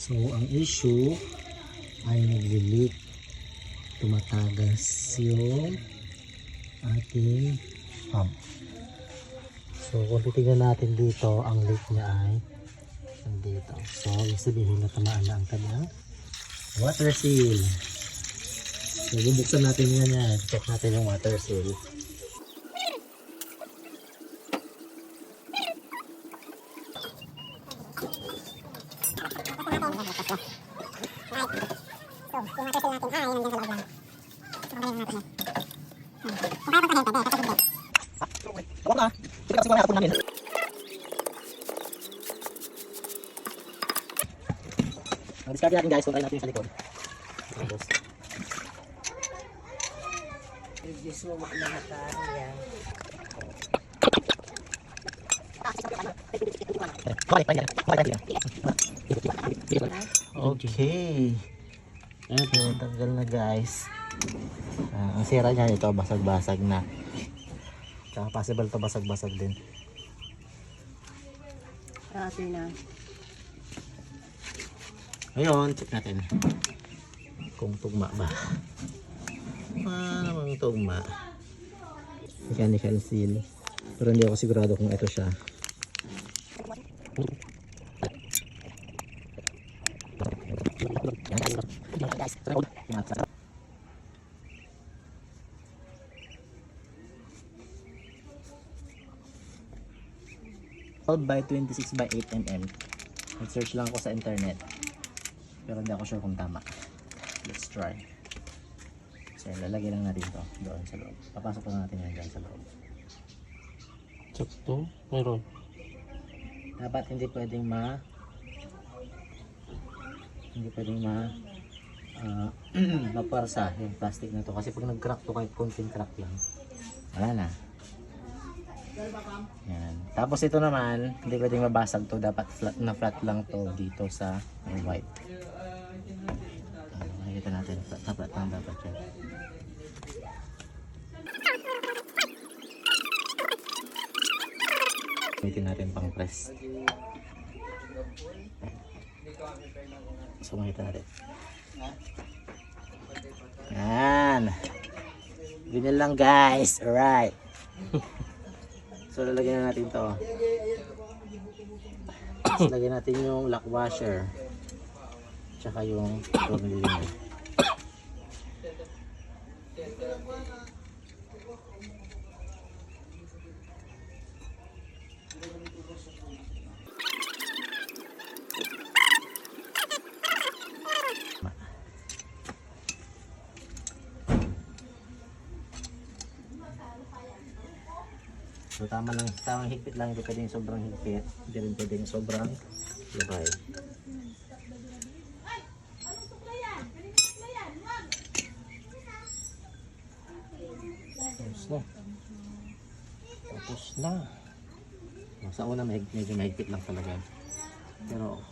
So ang issue ay nagli-leak, tumatagas yung ating pump. So kung titignan natin dito, ang leak niya ay nandito. So ibig sabihin na tamaan na ang kanyang water seal. So bubuksan natin yan. Check natin yung water seal. Discard natin guys, kung tayo natin sa likod. Reduce mo lahat yan. Okay. Ito, tanggal na guys. Ang sira niya ito, basag-basag na. Tsaka possible to basag-basag din. Okay na. Ngayon, check natin kung tugma ba. Namang tugma. Mechanical seal. Pero hindi ako sigurado kung ito siya. By 26 by 8 mm. Nag-search lang ako sa internet. Pero hindi ako sure kung tama. Let's try. So lalagay lang natin ito doon sa loob. Papasok lang natin yan dyan sa loob. Sakto, mayroon. Dapat hindi pwedeng maparsa yung plastic na to. Kasi pag nag-crack to, kahit konting crack lang, wala na. Yan. Tapos ito naman, hindi pwedeng mabasag to. Dapat flat na flat lang to dito sa white. Makikita natin, flat lang dapat yan. Gamitin natin pang press. So makita natin. Yan. Ganyan lang guys. Alright. So lalagyan na natin to. Lagyan natin yung lock washer. Tsaka yung tornilyo. So tamang higpit lang, hindi pwedeng sobrang higpit, hindi rin pwedeng sobrang labay. Tapos na. Sa una medyo mahigpit lang talaga. Pero